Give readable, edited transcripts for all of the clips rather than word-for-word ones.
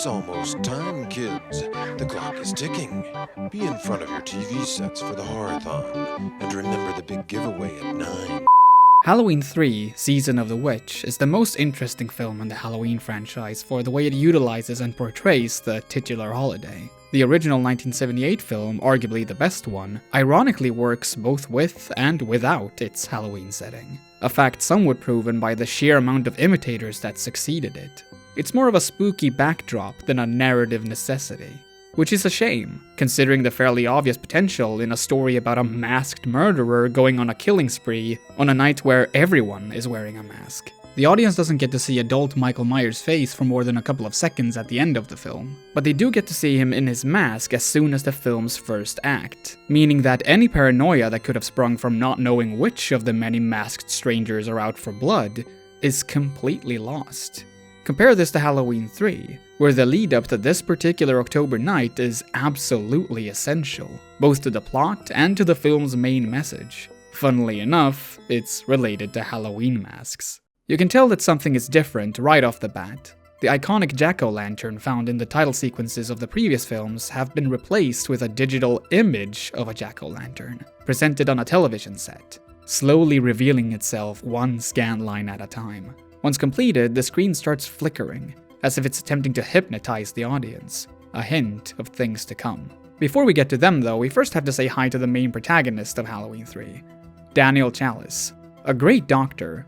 It's almost time, kids. The clock is ticking. Be in front of your TV sets for the horror-thon. And remember the big giveaway at 9. Halloween 3: Season of the Witch is the most interesting film in the Halloween franchise for the way it utilizes and portrays the titular holiday. The original 1978 film, arguably the best one, ironically works both with and without its Halloween setting, a fact somewhat proven by the sheer amount of imitators that succeeded it. It's more of a spooky backdrop than a narrative necessity, which is a shame, considering the fairly obvious potential in a story about a masked murderer going on a killing spree on a night where everyone is wearing a mask. The audience doesn't get to see adult Michael Myers' face for more than a couple of seconds at the end of the film, but they do get to see him in his mask as soon as the film's first act, meaning that any paranoia that could have sprung from not knowing which of the many masked strangers are out for blood is completely lost. Compare this to Halloween 3, where the lead up to this particular October night is absolutely essential, both to the plot and to the film's main message. Funnily enough, it's related to Halloween masks. You can tell that something is different right off the bat. The iconic jack-o'-lantern found in the title sequences of the previous films have been replaced with a digital image of a jack-o'-lantern, presented on a television set, slowly revealing itself one scan line at a time. Once completed, the screen starts flickering, as if it's attempting to hypnotize the audience, a hint of things to come. Before we get to them though, we first have to say hi to the main protagonist of Halloween 3, Daniel Chalice. A great doctor,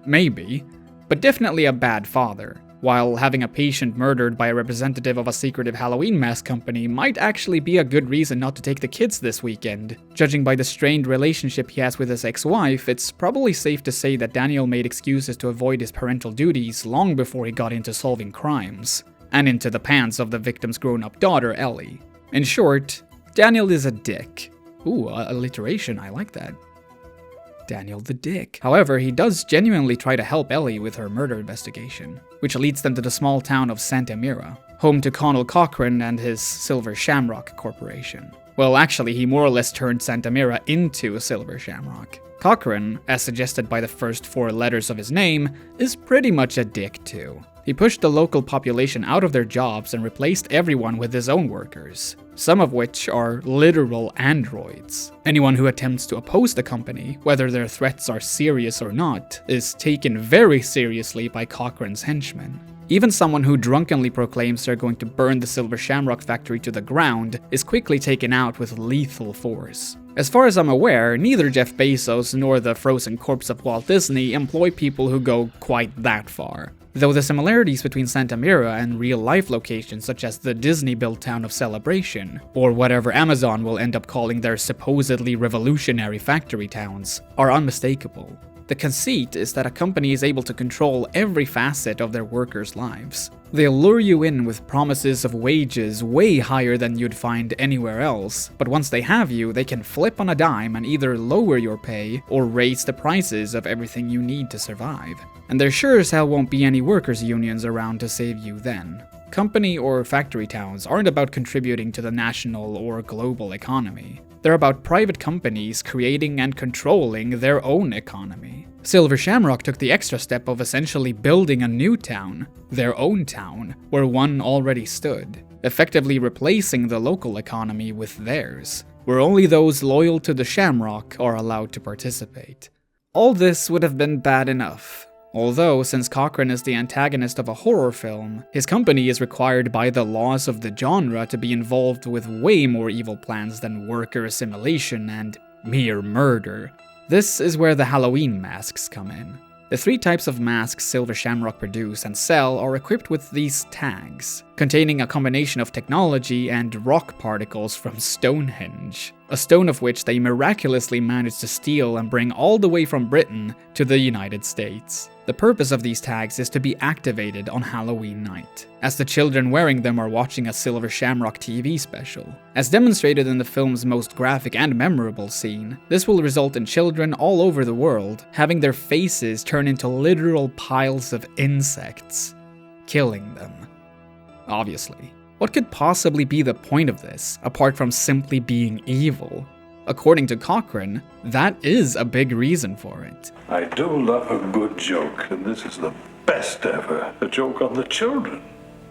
maybe, but definitely a bad father, while having a patient murdered by a representative of a secretive Halloween mask company might actually be a good reason not to take the kids this weekend. Judging by the strained relationship he has with his ex-wife, it's probably safe to say that Daniel made excuses to avoid his parental duties long before he got into solving crimes, and into the pants of the victim's grown-up daughter, Ellie. In short, Daniel is a dick. Ooh, alliteration, I like that. Daniel the Dick. However, he does genuinely try to help Ellie with her murder investigation, which leads them to the small town of Santa Mira, home to Cochran and his Silver Shamrock Corporation. Well, actually, he more or less turned Santa Mira into a Silver Shamrock. Cochran, as suggested by the first 4 letters of his name, is pretty much a dick too. He pushed the local population out of their jobs and replaced everyone with his own workers, some of which are literal androids. Anyone who attempts to oppose the company, whether their threats are serious or not, is taken very seriously by Cochran's henchmen. Even someone who drunkenly proclaims they're going to burn the Silver Shamrock factory to the ground is quickly taken out with lethal force. As far as I'm aware, neither Jeff Bezos nor the frozen corpse of Walt Disney employ people who go quite that far. Though the similarities between Santa Mira and real-life locations such as the Disney-built town of Celebration, or whatever Amazon will end up calling their supposedly revolutionary factory towns, are unmistakable. The conceit is that a company is able to control every facet of their workers' lives. They'll lure you in with promises of wages way higher than you'd find anywhere else, but once they have you, they can flip on a dime and either lower your pay or raise the prices of everything you need to survive. And there sure as hell won't be any workers' unions around to save you then. Company or factory towns aren't about contributing to the national or global economy. They're about private companies creating and controlling their own economy. Silver Shamrock took the extra step of essentially building a new town, their own town, where one already stood, effectively replacing the local economy with theirs, where only those loyal to the Shamrock are allowed to participate. All this would have been bad enough. Although, since Cochran is the antagonist of a horror film, his company is required by the laws of the genre to be involved with way more evil plans than worker assimilation and mere murder. This is where the Halloween masks come in. The 3 types of masks Silver Shamrock produce and sell are equipped with these tags, containing a combination of technology and rock particles from Stonehenge, a stone of which they miraculously managed to steal and bring all the way from Britain to the United States. The purpose of these tags is to be activated on Halloween night, as the children wearing them are watching a Silver Shamrock TV special. As demonstrated in the film's most graphic and memorable scene, this will result in children all over the world having their faces turn into literal piles of insects, killing them. Obviously. What could possibly be the point of this, apart from simply being evil? According to Cochran, that is a big reason for it. I do love a good joke, and this is the best ever. A joke on the children.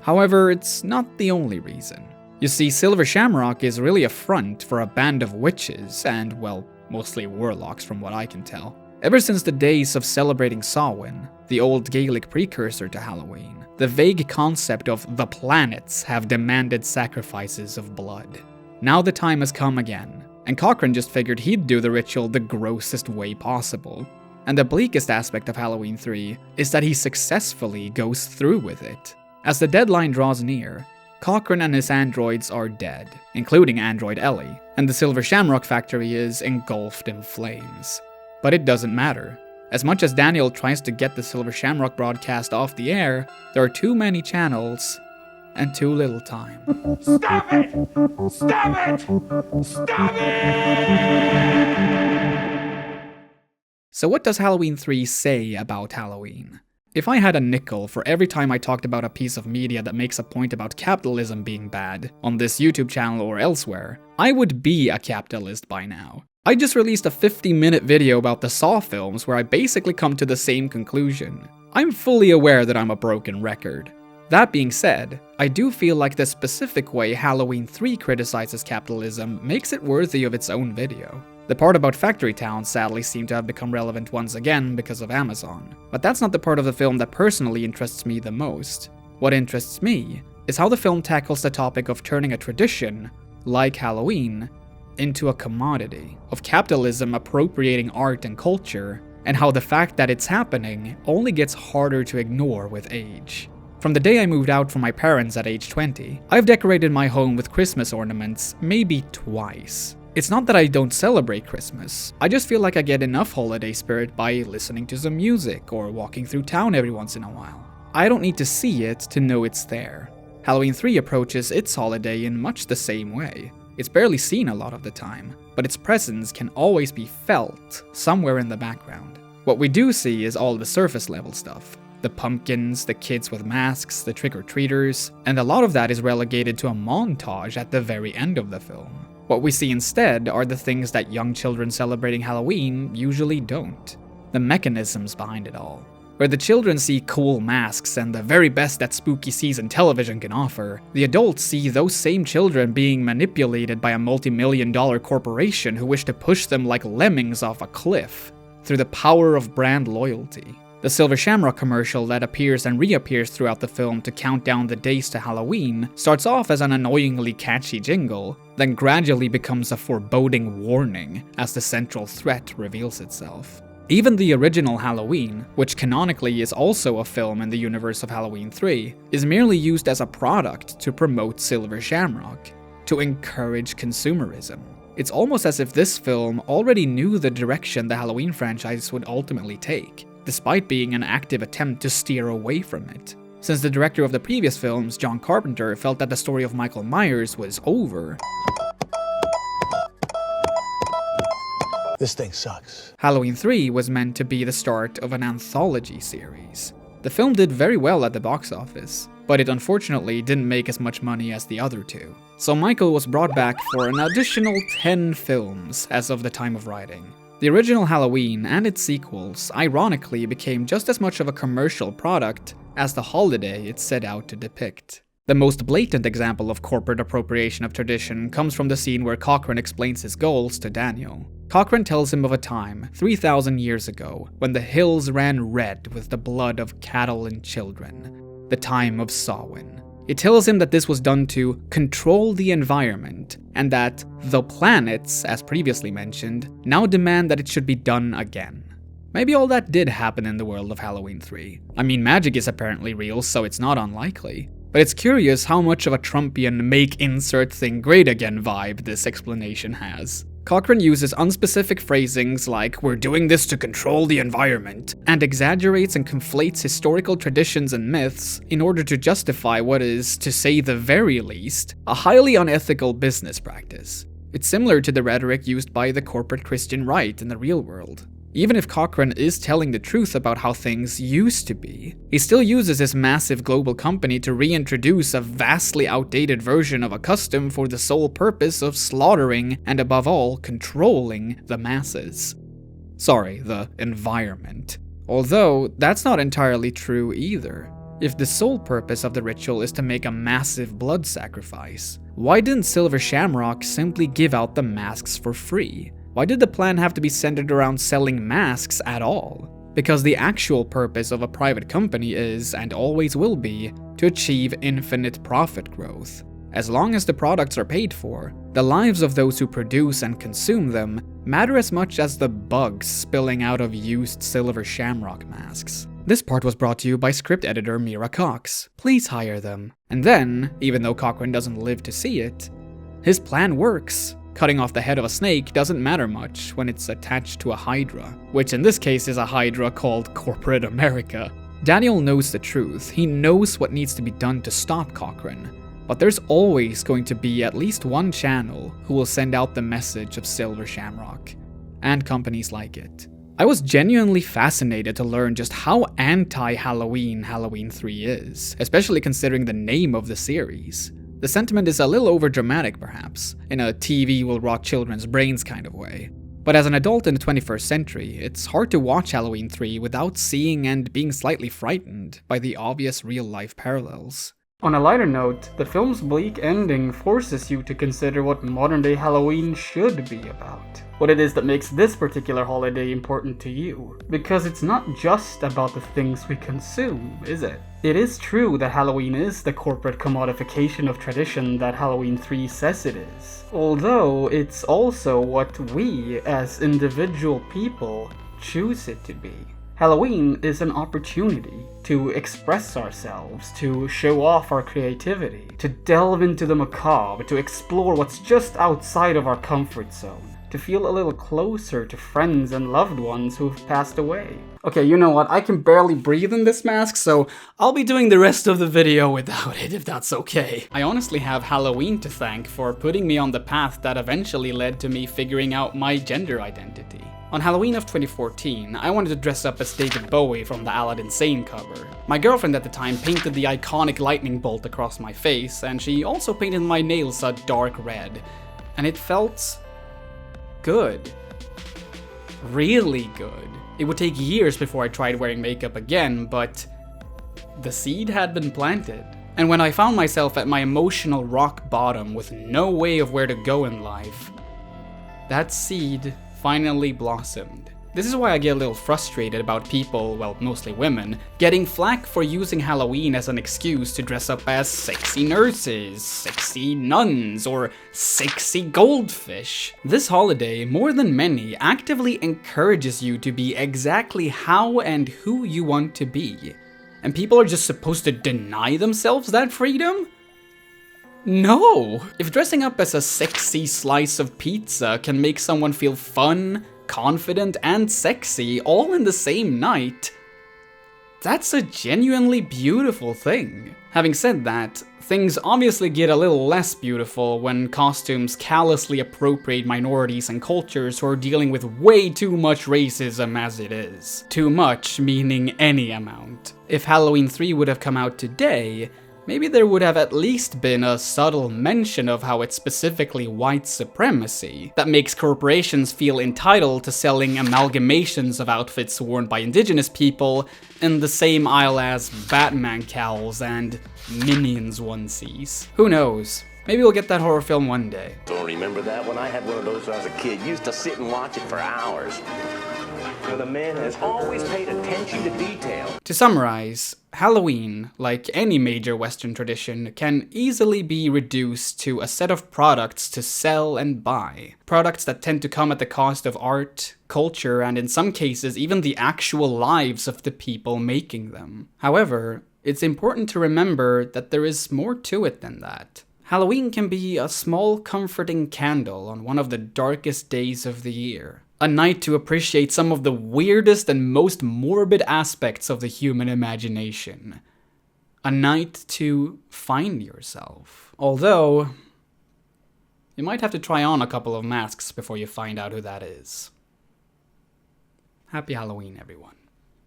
However, it's not the only reason. You see, Silver Shamrock is really a front for a band of witches and, well, mostly warlocks from what I can tell. Ever since the days of celebrating Samhain, the old Gaelic precursor to Halloween, the vague concept of the planets have demanded sacrifices of blood. Now the time has come again, and Cochran just figured he'd do the ritual the grossest way possible. And the bleakest aspect of Halloween 3 is that he successfully goes through with it. As the deadline draws near, Cochran and his androids are dead, including android Ellie, and the Silver Shamrock factory is engulfed in flames. But it doesn't matter. As much as Daniel tries to get the Silver Shamrock broadcast off the air, there are too many channels and too little time. Stop it! Stop it! Stop it! So what does Halloween 3 say about Halloween? If I had a nickel for every time I talked about a piece of media that makes a point about capitalism being bad, on this YouTube channel or elsewhere, I would be a capitalist by now. I just released a 50-minute video about the Saw films where I basically come to the same conclusion. I'm fully aware that I'm a broken record. That being said, I do feel like the specific way Halloween 3 criticizes capitalism makes it worthy of its own video. The part about factory towns sadly seemed to have become relevant once again because of Amazon, but that's not the part of the film that personally interests me the most. What interests me is how the film tackles the topic of turning a tradition, like Halloween, into a commodity, of capitalism appropriating art and culture, and how the fact that it's happening only gets harder to ignore with age. From the day I moved out from my parents at age 20, I've decorated my home with Christmas ornaments maybe twice. It's not that I don't celebrate Christmas, I just feel like I get enough holiday spirit by listening to some music or walking through town every once in a while. I don't need to see it to know it's there. Halloween 3 approaches its holiday in much the same way. It's barely seen a lot of the time, but its presence can always be felt somewhere in the background. What we do see is all the surface level stuff. The pumpkins, the kids with masks, the trick-or-treaters, and a lot of that is relegated to a montage at the very end of the film. What we see instead are the things that young children celebrating Halloween usually don't. The mechanisms behind it all. Where the children see cool masks and the very best that spooky season television can offer, the adults see those same children being manipulated by a multi-million-dollar corporation who wish to push them like lemmings off a cliff, through the power of brand loyalty. The Silver Shamrock commercial that appears and reappears throughout the film to count down the days to Halloween starts off as an annoyingly catchy jingle, then gradually becomes a foreboding warning as the central threat reveals itself. Even the original Halloween, which canonically is also a film in the universe of Halloween 3, is merely used as a product to promote Silver Shamrock, to encourage consumerism. It's almost as if this film already knew the direction the Halloween franchise would ultimately take, despite being an active attempt to steer away from it. Since the director of the previous films, John Carpenter, felt that the story of Michael Myers was over, This thing sucks. Halloween 3 was meant to be the start of an anthology series. The film did very well at the box office, but it unfortunately didn't make as much money as the other two. So Michael was brought back for an additional 10 films as of the time of writing. The original Halloween and its sequels ironically became just as much of a commercial product as the holiday it set out to depict. The most blatant example of corporate appropriation of tradition comes from the scene where Cochran explains his goals to Daniel. Cochran tells him of a time, 3,000 years ago, when the hills ran red with the blood of cattle and children. The time of Samhain. It tells him that this was done to control the environment, and that the planets, as previously mentioned, now demand that it should be done again. Maybe all that did happen in the world of Halloween 3. I mean, magic is apparently real, so it's not unlikely. But it's curious how much of a Trumpian make insert thing great again vibe this explanation has. Cochran uses unspecific phrasings like, "we're doing this to control the environment," and exaggerates and conflates historical traditions and myths in order to justify what is, to say the very least, a highly unethical business practice. It's similar to the rhetoric used by the corporate Christian right in the real world. Even if Cochran is telling the truth about how things used to be, he still uses his massive global company to reintroduce a vastly outdated version of a custom for the sole purpose of slaughtering and, above all, controlling the masses. Sorry, the environment. Although, that's not entirely true either. If the sole purpose of the ritual is to make a massive blood sacrifice, why didn't Silver Shamrock simply give out the masks for free? Why did the plan have to be centered around selling masks at all? Because the actual purpose of a private company is, and always will be, to achieve infinite profit growth. As long as the products are paid for, the lives of those who produce and consume them matter as much as the bugs spilling out of used Silver Shamrock masks. This part was brought to you by script editor Mira Cox. Please hire them. And then, even though Cochran doesn't live to see it, his plan works. Cutting off the head of a snake doesn't matter much when it's attached to a hydra, which in this case is a hydra called Corporate America. Daniel knows the truth. He knows what needs to be done to stop Cochran. But there's always going to be at least one channel who will send out the message of Silver Shamrock, and companies like it. I was genuinely fascinated to learn just how anti-Halloween Halloween 3 is, especially considering the name of the series. The sentiment is a little overdramatic perhaps, in a TV will rot children's brains kind of way. But as an adult in the 21st century, it's hard to watch Halloween 3 without seeing and being slightly frightened by the obvious real-life parallels. On a lighter note, the film's bleak ending forces you to consider what modern-day Halloween should be about. What it is that makes this particular holiday important to you. Because it's not just about the things we consume, is it? It is true that Halloween is the corporate commodification of tradition that Halloween 3 says it is. Although it's also what we, as individual people, choose it to be. Halloween is an opportunity to express ourselves, to show off our creativity, to delve into the macabre, to explore what's just outside of our comfort zone, to feel a little closer to friends and loved ones who've passed away. Okay, you know what, I can barely breathe in this mask, so I'll be doing the rest of the video without it, if that's okay. I honestly have Halloween to thank for putting me on the path that eventually led to me figuring out my gender identity. On Halloween of 2014, I wanted to dress up as David Bowie from the Aladdin Sane cover. My girlfriend at the time painted the iconic lightning bolt across my face, and she also painted my nails a dark red. And it felt good. Really good. It would take years before I tried wearing makeup again, but the seed had been planted. And when I found myself at my emotional rock bottom with no way of where to go in life, that seed finally blossomed. This is why I get a little frustrated about people, well, mostly women, getting flack for using Halloween as an excuse to dress up as sexy nurses, sexy nuns, or sexy goldfish. This holiday, more than many, actively encourages you to be exactly how and who you want to be. And people are just supposed to deny themselves that freedom? No! If dressing up as a sexy slice of pizza can make someone feel fun, confident, and sexy all in the same night, that's a genuinely beautiful thing. Having said that, things obviously get a little less beautiful when costumes callously appropriate minorities and cultures who are dealing with way too much racism as it is. Too much meaning any amount. If Halloween 3 would have come out today, maybe there would have at least been a subtle mention of how it's specifically white supremacy that makes corporations feel entitled to selling amalgamations of outfits worn by indigenous people in the same aisle as Batman cowls and Minions onesies. Who knows? Maybe we'll get that horror film one day. Don't remember that when I had one of those when I was a kid. Used to sit and watch it for hours. The man has always paid attention to detail. To summarize, Halloween, like any major Western tradition, can easily be reduced to a set of products to sell and buy. Products that tend to come at the cost of art, culture, and in some cases even the actual lives of the people making them. However, it's important to remember that there is more to it than that. Halloween can be a small comforting candle on one of the darkest days of the year. A night to appreciate some of the weirdest and most morbid aspects of the human imagination. A night to find yourself. Although, you might have to try on a couple of masks before you find out who that is. Happy Halloween, everyone.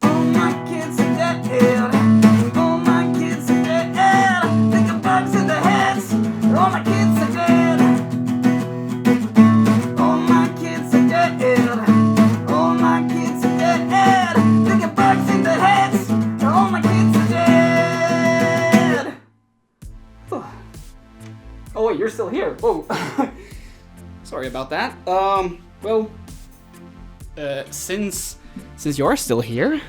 All my kids are dead. All my kids are dead. Think of bugs in their heads. All my kids are dead. All my kids are dead. All my kids are dead. Think of bugs in their heads. All my kids are dead. Oh wait, you're still here. Whoa. Sorry about that. Since you're still here,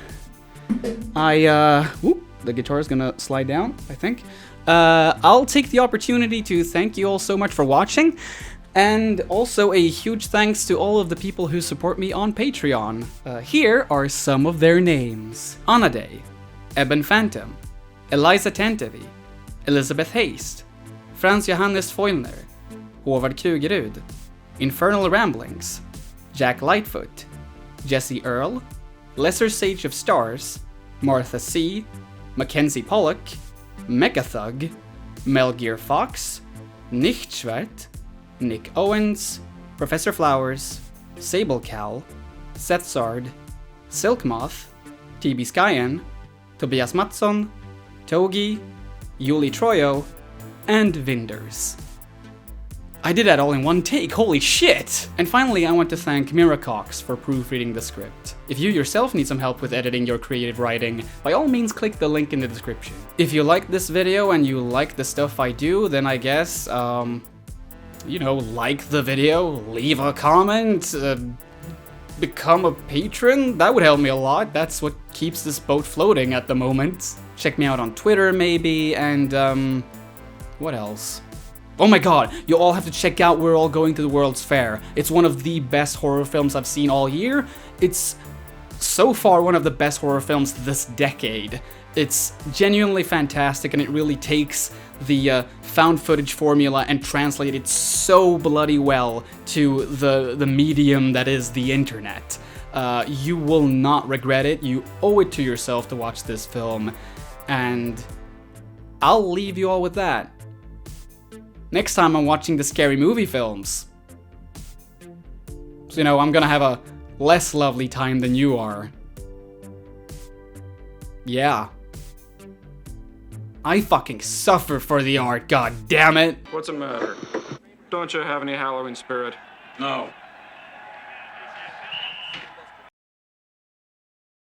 the guitar is gonna slide down, I think. I'll take the opportunity to thank you all so much for watching, and also a huge thanks to all of the people who support me on Patreon. Here are some of their names: Anaday, Eben Phantom, Eliza Tantevi, Elizabeth Haste, Frans Johannes Foilner, Håvard Krugerud, Infernal Ramblings, Jack Lightfoot, Jesse Earl, Lesser Sage of Stars, Martha C., Mackenzie Pollock, Mechathug, Melgear Fox, Nichtschwert, Nick Owens, Professor Flowers, Sable Cow, Seth Sard, Silkmoth, TB Skyen, Tobias Mattsson, Togi, Yuli Troyo, and Vinders. I did that all in one take, holy shit! And finally, I want to thank Mira Cox for proofreading the script. If you yourself need some help with editing your creative writing, by all means click the link in the description. If you like this video and you like the stuff I do, then I guess, like the video, leave a comment, become a patron, that would help me a lot. That's what keeps this boat floating at the moment. Check me out on Twitter maybe, and what else? Oh my god, you all have to check out We're All Going to the World's Fair. It's one of the best horror films I've seen all year. It's so far one of the best horror films this decade. It's genuinely fantastic, and it really takes the found footage formula and translates it so bloody well to the medium that is the internet. You will not regret it. You owe it to yourself to watch this film, and I'll leave you all with that. Next time I'm watching the scary movie films. So, I'm gonna have a less lovely time than you are. Yeah. I fucking suffer for the art, god damn it! What's the matter? Don't you have any Halloween spirit? No.